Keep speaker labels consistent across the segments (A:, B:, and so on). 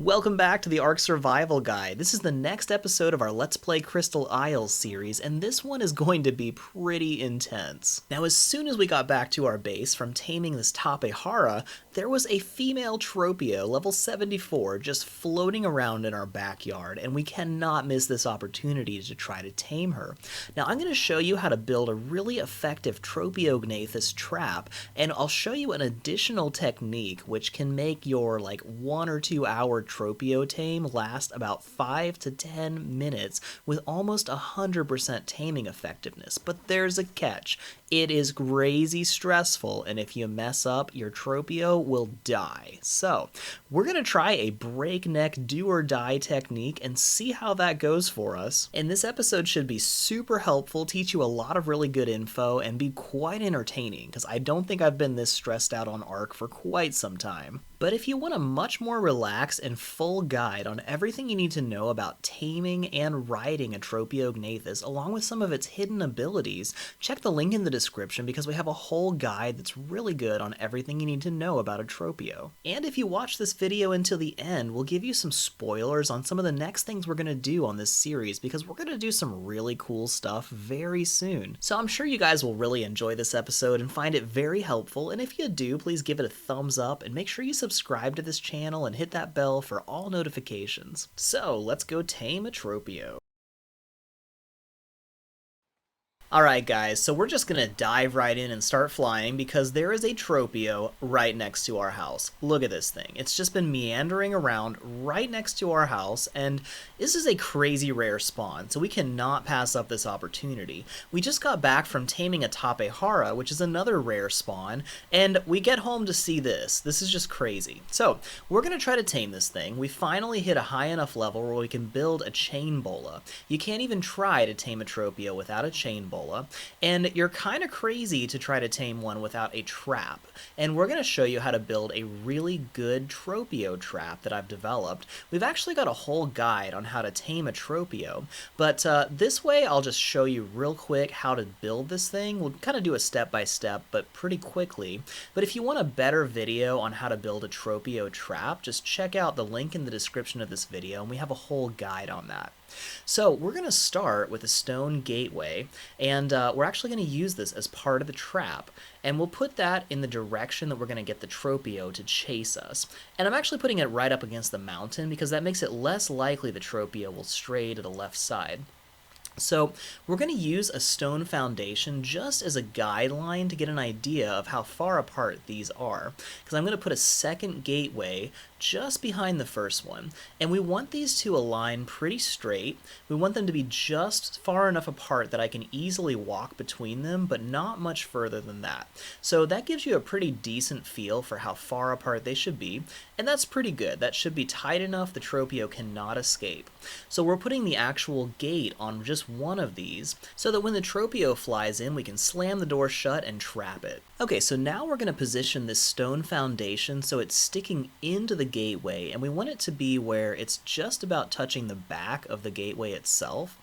A: Welcome back to the Ark Survival Guide. This is the next episode of our Let's Play Crystal Isles series, and this one is going to be pretty intense. Now, as soon as we got back to our base from taming this Tropeognathus, there was a female Tropeo, level 74, just floating around in our backyard, and we cannot miss this opportunity to try to tame her. Now, I'm going to show you how to build a really effective Tropeognathus trap, and I'll show you an additional technique which can make your 1 or 2 hour Tropeo tame last about 5 to 10 minutes with almost 100% taming effectiveness. But there's a catch. It is crazy stressful, and if you mess up, your Tropeo will die. So, we're going to try a breakneck do-or-die technique and see how that goes for us. And this episode should be super helpful, teach you a lot of really good info, and be quite entertaining, because I don't think I've been this stressed out on Ark for quite some time. But if you want a much more relaxed and full guide on everything you need to know about taming and riding a Tropeognathus, along with some of its hidden abilities, check the link in the description because we have a whole guide that's really good on everything you need to know about a Tropeo. And if you watch this video until the end, we'll give you some spoilers on some of the next things we're going to do on this series because we're going to do some really cool stuff very soon. So I'm sure you guys will really enjoy this episode and find it very helpful, and if you do, please give it a thumbs up and make sure you subscribe to this channel and hit that bell for all notifications. So let's go tame a Tropeo. Alright guys, so we're just gonna dive right in and start flying because there is a Tropeo right next to our house. Look at this thing. It's just been meandering around right next to our house, and this is a crazy rare spawn, so we cannot pass up this opportunity. We just got back from taming a Tropeognathus, which is another rare spawn, and we get home to see this. This is just crazy. So, we're gonna try to tame this thing. We finally hit a high enough level where we can build a chain bola. You can't even try to tame a Tropeo without a chain bola. And you're kind of crazy to try to tame one without a trap. And we're going to show you how to build a really good Tropeo trap that I've developed. We've actually got a whole guide on how to tame a Tropeo, but this way I'll just show you real quick how to build this thing. We'll kind of do a step-by-step, but pretty quickly. But if you want a better video on how to build a Tropeo trap, just check out the link in the description of this video, and we have a whole guide on that. So we're going to start with a stone gateway, and we're actually going to use this as part of the trap, and we'll put that in the direction that we're going to get the Tropeo to chase us. And I'm actually putting it right up against the mountain because that makes it less likely the Tropeo will stray to the left side. So we're going to use a stone foundation just as a guideline to get an idea of how far apart these are, because I'm going to put a second gateway just behind the first one, and we want these to align pretty straight. We want them to be just far enough apart that I can easily walk between them, but not much further than that. So that gives you a pretty decent feel for how far apart they should be, and that's pretty good. That should be tight enough the Tropeo cannot escape. So we're putting the actual gate on just one of these so that when the Tropeo flies in, we can slam the door shut and trap it. Okay, so now we're going to position this stone foundation so it's sticking into the gateway, and we want it to be where it's just about touching the back of the gateway itself.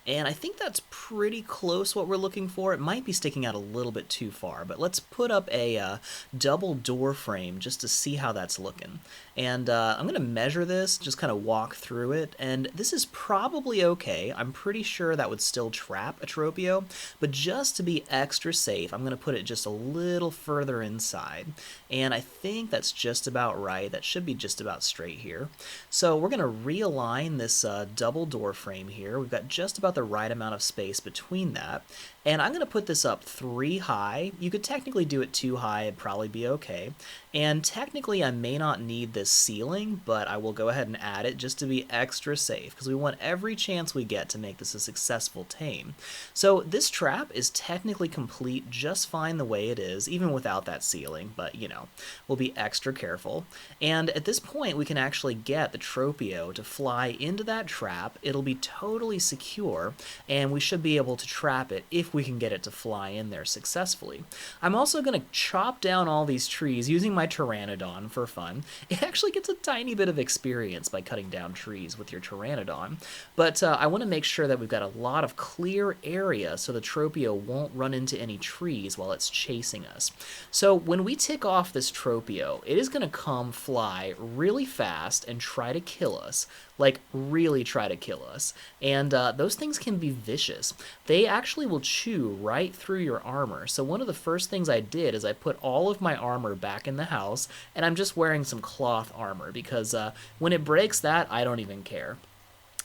A: And I think that's pretty close what we're looking for. It might be sticking out a little bit too far, but let's put up a double door frame just to see how that's looking. And I'm going to measure this, just kind of walk through it, and this is probably okay. I'm pretty sure that would still trap a Tropeo, but just to be extra safe, I'm going to put it just a little further inside. And I think that's just about right. That should be just about straight here. So we're going to realign this double door frame here. We've got just about the right amount of space between that, and I'm going to put this up 3 high. You could technically do it 2 high, it'd probably be okay, and technically I may not need this ceiling, but I will go ahead and add it just to be extra safe because we want every chance we get to make this a successful tame. So this trap is technically complete just fine the way it is, even without that ceiling, but you know, we'll be extra careful. And at this point we can actually get the Tropeo to fly into that trap. It'll be totally secure, and we should be able to trap it if we can get it to fly in there successfully. I'm also going to chop down all these trees using my Pteranodon for fun. It actually gets a tiny bit of experience by cutting down trees with your Pteranodon. But I want to make sure that we've got a lot of clear area so the Tropeo won't run into any trees while it's chasing us. So when we tick off this Tropeo, it is going to come fly really fast and try to kill us. Like, really try to kill us. And those things can be vicious. They actually will chew right through your armor. So one of the first things I did is I put all of my armor back in the house, and I'm just wearing some cloth armor because when it breaks that, I don't even care.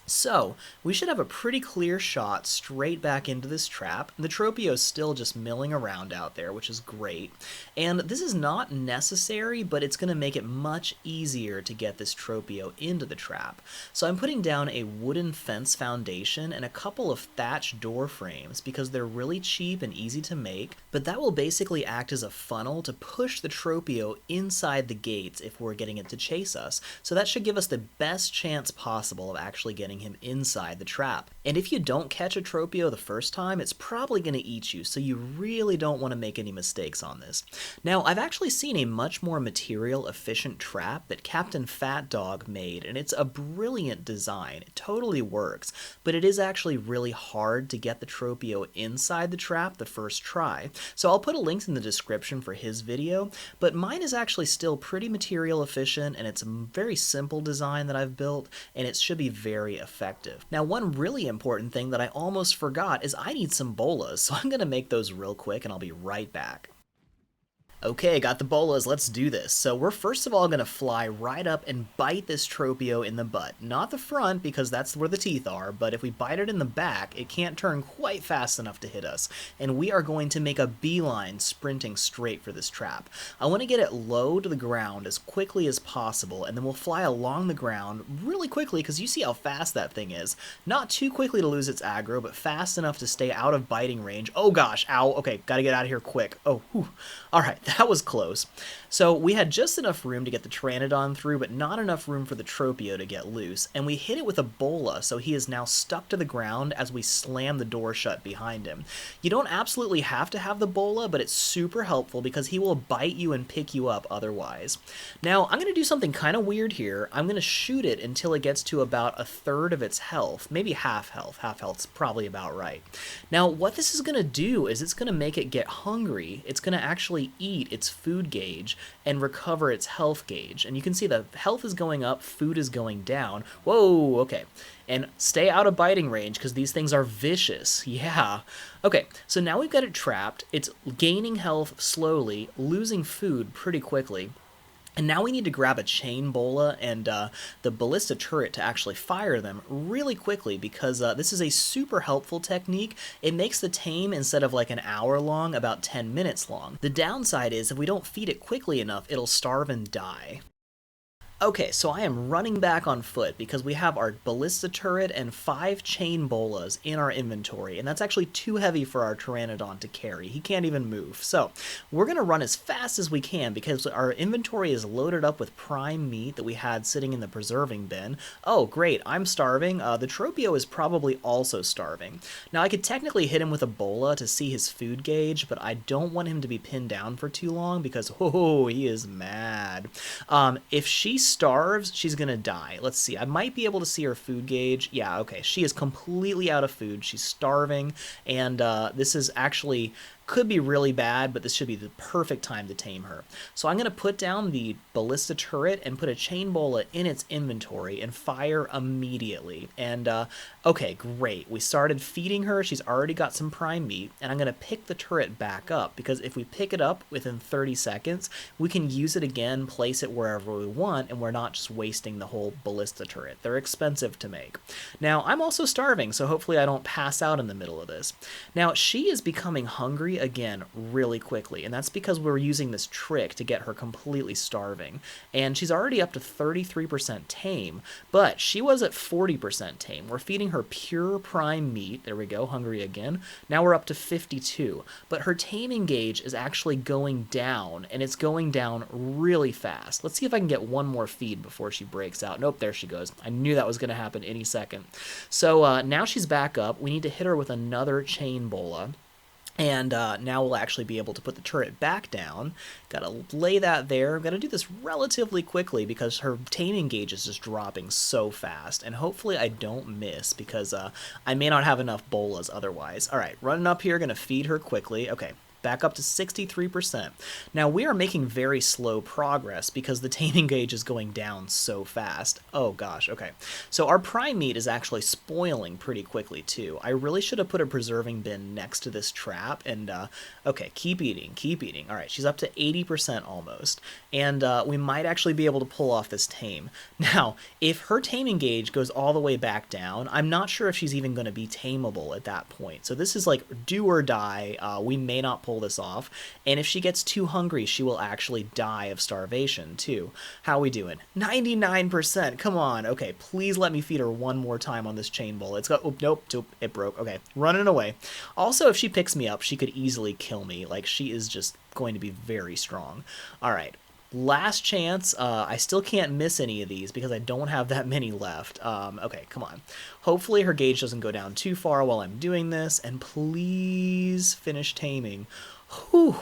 A: So, we should have a pretty clear shot straight back into this trap. The Tropeo is still just milling around out there, which is great. And this is not necessary, but it's going to make it much easier to get this Tropeo into the trap. So I'm putting down a wooden fence foundation and a couple of thatch door frames because they're really cheap and easy to make, but that will basically act as a funnel to push the Tropeo inside the gates if we're getting it to chase us. So that should give us the best chance possible of actually getting him inside the trap. And if you don't catch a Tropeo the first time, it's probably going to eat you, so you really don't want to make any mistakes on this. Now, I've actually seen a much more material efficient trap that Captain Fat Dog made, and it's a brilliant design. It totally works, but it is actually really hard to get the Tropeo inside the trap the first try. So I'll put a link in the description for his video, but mine is actually still pretty material efficient, and it's a very simple design that I've built, and it should be very effective. Now, one really important thing that I almost forgot is I need some bolas, so I'm going to make those real quick and I'll be right back. Okay, got the bolas, let's do this. So we're first of all going to fly right up and bite this Tropeo in the butt. Not the front, because that's where the teeth are, but if we bite it in the back, it can't turn quite fast enough to hit us. And we are going to make a beeline sprinting straight for this trap. I want to get it low to the ground as quickly as possible, and then we'll fly along the ground really quickly, because you see how fast that thing is. Not too quickly to lose its aggro, but fast enough to stay out of biting range. Oh gosh, ow, okay, gotta get out of here quick. Oh, whew. Alright, that was close. So we had just enough room to get the Pteranodon through, but not enough room for the Tropeo to get loose, and we hit it with a bola, so he is now stuck to the ground as we slam the door shut behind him. You don't absolutely have to have the bola, but it's super helpful because he will bite you and pick you up otherwise. Now, I'm going to do something kind of weird here. I'm going to shoot it until it gets to about a third of its health, maybe half health. Half health's probably about right. Now, what this is going to do is it's going to make it get hungry. It's going to actually eat its food gauge and recover its health gauge. And you can see the health is going up, food is going down. Whoa, okay. And stay out of biting range because these things are vicious. Yeah. Okay, so now we've got it trapped. It's gaining health slowly, losing food pretty quickly. And now we need to grab a chain bola and the ballista turret to actually fire them really quickly because this is a super helpful technique. It makes the tame, instead of like an hour long, about 10 minutes long. The downside is if we don't feed it quickly enough, it'll starve and die. Okay, so I am running back on foot because we have our ballista turret and 5 chain bolas in our inventory, and that's actually too heavy for our Pteranodon to carry. He can't even move. So we're going to run as fast as we can because our inventory is loaded up with prime meat that we had sitting in the preserving bin. Oh, great, I'm starving. The Tropeo is probably also starving. Now, I could technically hit him with a bola to see his food gauge, but I don't want him to be pinned down for too long because, oh, he is mad. If she starves, she's gonna die. Let's see, I might be able to see her food gauge. Yeah, okay, she is completely out of food. She's starving, and this is actually could be really bad, but this should be the perfect time to tame her. So I'm going to put down the ballista turret and put a chain bola in its inventory and fire immediately. And okay, great. We started feeding her. She's already got some prime meat, and I'm going to pick the turret back up because if we pick it up within 30 seconds, we can use it again, place it wherever we want, and we're not just wasting the whole ballista turret. They're expensive to make. Now, I'm also starving, so hopefully I don't pass out in the middle of this. Now, she is becoming hungry again really quickly, and that's because we're using this trick to get her completely starving. And she's already up to 33% tame, but she was at 40% tame. We're feeding her pure prime meat. There we go, hungry again. Now we're up to 52, but her taming gauge is actually going down, and it's going down really fast. Let's see if I can get one more feed before she breaks out. Nope, there she goes. I knew that was going to happen any second. So now she's back up. We need to hit her with another chain bola. And now we'll actually be able to put the turret back down. Gotta lay that there. I'm gonna do this relatively quickly because her taming gauge is just dropping so fast. And hopefully I don't miss because I may not have enough bolas otherwise. All right, running up here, gonna feed her quickly. Okay, back up to 63%. Now we are making very slow progress because the taming gauge is going down so fast. Oh gosh, okay. So our prime meat is actually spoiling pretty quickly too. I really should have put a preserving bin next to this trap and okay, keep eating, keep eating. All right, she's up to 80% almost. And we might actually be able to pull off this tame. Now, if her taming gauge goes all the way back down, I'm not sure if she's even going to be tameable at that point. So this is like do or die. We may not pull this off, and if she gets too hungry, she will actually die of starvation too. How we doing? 99%. Come on. Okay, please let me feed her one more time on this chain bowl. It's got nope, it broke. Okay, running away. Also, if she picks me up, she could easily kill me. Like, she is just going to be very strong. All right, last chance. I still can't miss any of these because I don't have that many left. Okay, come on. Hopefully her gauge doesn't go down too far while I'm doing this, and please finish taming. Whew.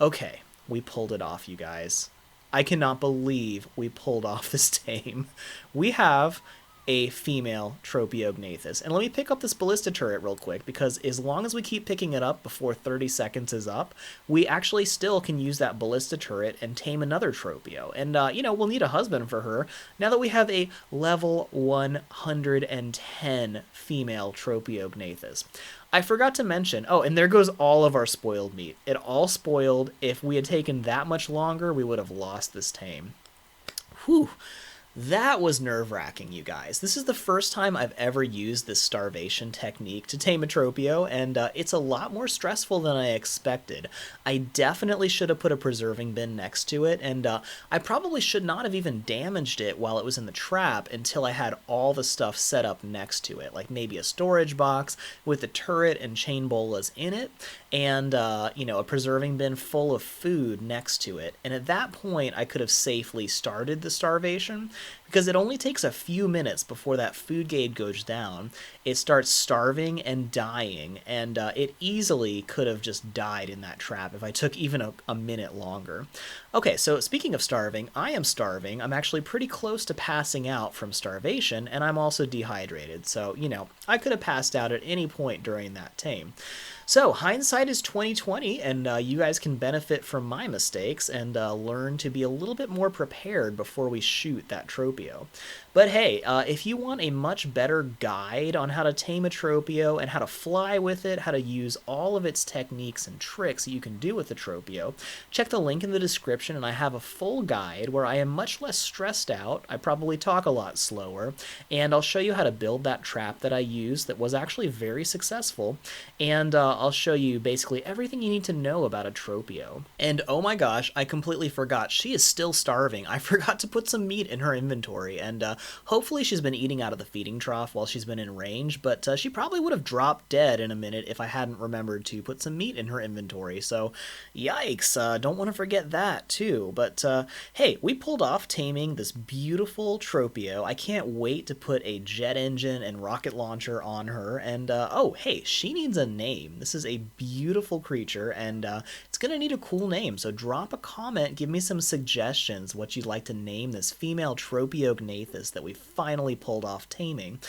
A: Okay, we pulled it off, you guys. I cannot believe we pulled off this tame. We have a female Tropeognathus. And let me pick up this ballista turret real quick, because as long as we keep picking it up before 30 seconds is up, we actually still can use that ballista turret and tame another Tropeo. And, you know, we'll need a husband for her now that we have a level 110 female Tropeognathus. I forgot to mention, oh, and there goes all of our spoiled meat. It all spoiled. If we had taken that much longer, we would have lost this tame. Whew. That was nerve-wracking, you guys. This is the first time I've ever used this starvation technique to tame a Tropeo, and it's a lot more stressful than I expected. I definitely should have put a preserving bin next to it, and I probably should not have even damaged it while it was in the trap until I had all the stuff set up next to it, like maybe a storage box with the turret and chain bolas in it, and, you know, a preserving bin full of food next to it. And at that point, I could have safely started the starvation, because it only takes a few minutes before that food gauge goes down. It starts starving and dying, and it easily could have just died in that trap if I took even a minute longer. Okay, so speaking of starving, I am starving. I'm actually pretty close to passing out from starvation, and I'm also dehydrated. So, you know, I could have passed out at any point during that tame. So, hindsight is 20/20, and you guys can benefit from my mistakes and learn to be a little bit more prepared before we shoot that Tropeo. But hey, if you want a much better guide on how to tame a Tropeo and how to fly with it, how to use all of its techniques and tricks that you can do with the Tropeo, check the link in the description, and I have a full guide where I am much less stressed out. I probably talk a lot slower, and I'll show you how to build that trap that I used that was actually very successful, and I'll show you basically everything you need to know about a Tropeo. And oh my gosh, I completely forgot, she is still starving. I forgot to put some meat in her inventory, and hopefully she's been eating out of the feeding trough while she's been in range, but she probably would have dropped dead in a minute if I hadn't remembered to put some meat in her inventory. So yikes, don't want to forget that too. But hey, we pulled off taming this beautiful Tropeo. I can't wait to put a jet engine and rocket launcher on her. And oh hey, she needs a name. This is a beautiful creature, and it's gonna need a cool name. So drop a comment, give me some suggestions what you'd like to name this female Tropeognathus that we finally pulled off taming.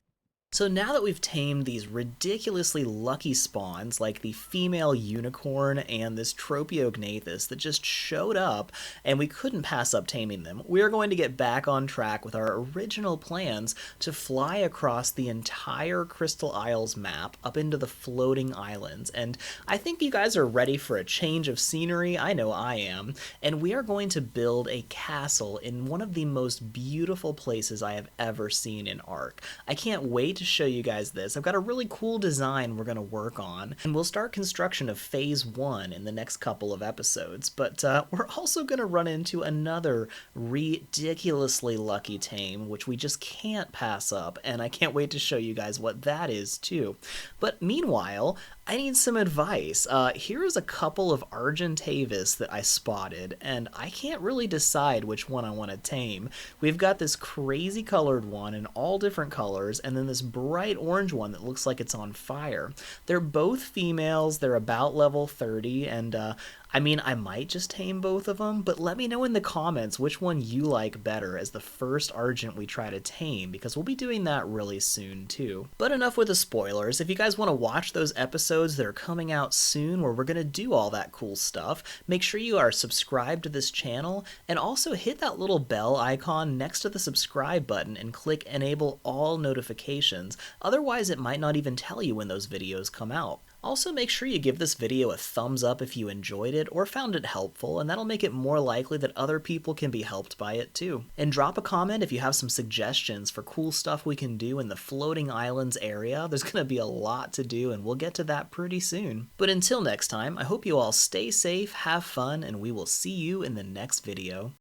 A: So now that we've tamed these ridiculously lucky spawns like the female unicorn and this Tropeognathus that just showed up and we couldn't pass up taming them, we are going to get back on track with our original plans to fly across the entire Crystal Isles map up into the floating islands. And I think you guys are ready for a change of scenery. I know I am. And we are going to build a castle in one of the most beautiful places I have ever seen in Ark. I can't wait to show you guys this. I've got a really cool design we're going to work on, and we'll start construction of phase 1 in the next couple of episodes. But we're also going to run into another ridiculously lucky tame, which we just can't pass up, and I can't wait to show you guys what that is too. But meanwhile, I need some advice. Here is a couple of Argentavis that I spotted, and I can't really decide which one I want to tame. We've got this crazy colored one in all different colors, and then this bright orange one that looks like it's on fire. They're both females, they're about level 30, and I mean, I might just tame both of them, but let me know in the comments which one you like better as the first Argent we try to tame, because we'll be doing that really soon too. But enough with the spoilers. If you guys want to watch those episodes that are coming out soon where we're going to do all that cool stuff, make sure you are subscribed to this channel, and also hit that little bell icon next to the subscribe button and click enable all notifications, otherwise it might not even tell you when those videos come out. Also, make sure you give this video a thumbs up if you enjoyed it or found it helpful, and that'll make it more likely that other people can be helped by it too. And drop a comment if you have some suggestions for cool stuff we can do in the Floating Islands area. There's going to be a lot to do, and we'll get to that pretty soon. But until next time, I hope you all stay safe, have fun, and we will see you in the next video.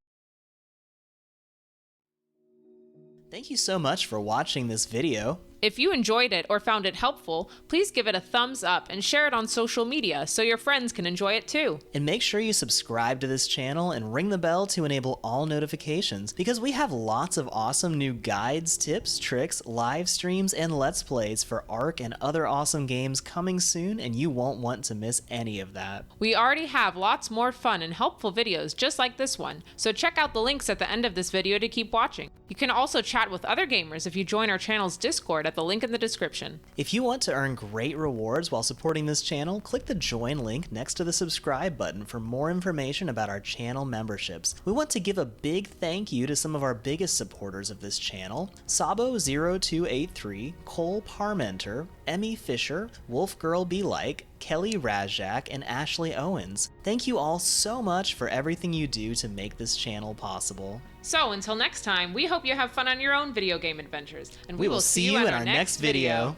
A: Thank you so much for watching this video.
B: If you enjoyed it or found it helpful, please give it a thumbs up and share it on social media so your friends can enjoy it too.
A: And make sure you subscribe to this channel and ring the bell to enable all notifications, because we have lots of awesome new guides, tips, tricks, live streams, and let's plays for Ark and other awesome games coming soon, and you won't want to miss any of that.
B: We already have lots more fun and helpful videos just like this one, so check out the links at the end of this video to keep watching. You can also chat with other gamers if you join our channel's Discord at the link in the description.
A: If you want to earn great rewards while supporting this channel, click the join link next to the subscribe button for more information about our channel memberships. We want to give a big thank you to some of our biggest supporters of this channel: Sabo0283, Cole Parmenter, Emmy Fisher, Wolfgirl Be Like, Kelly Razak, and Ashley Owens. Thank you all so much for everything you do to make this channel possible.
B: So until next time, we hope you have fun on your own video game adventures, and we will see you in our next video.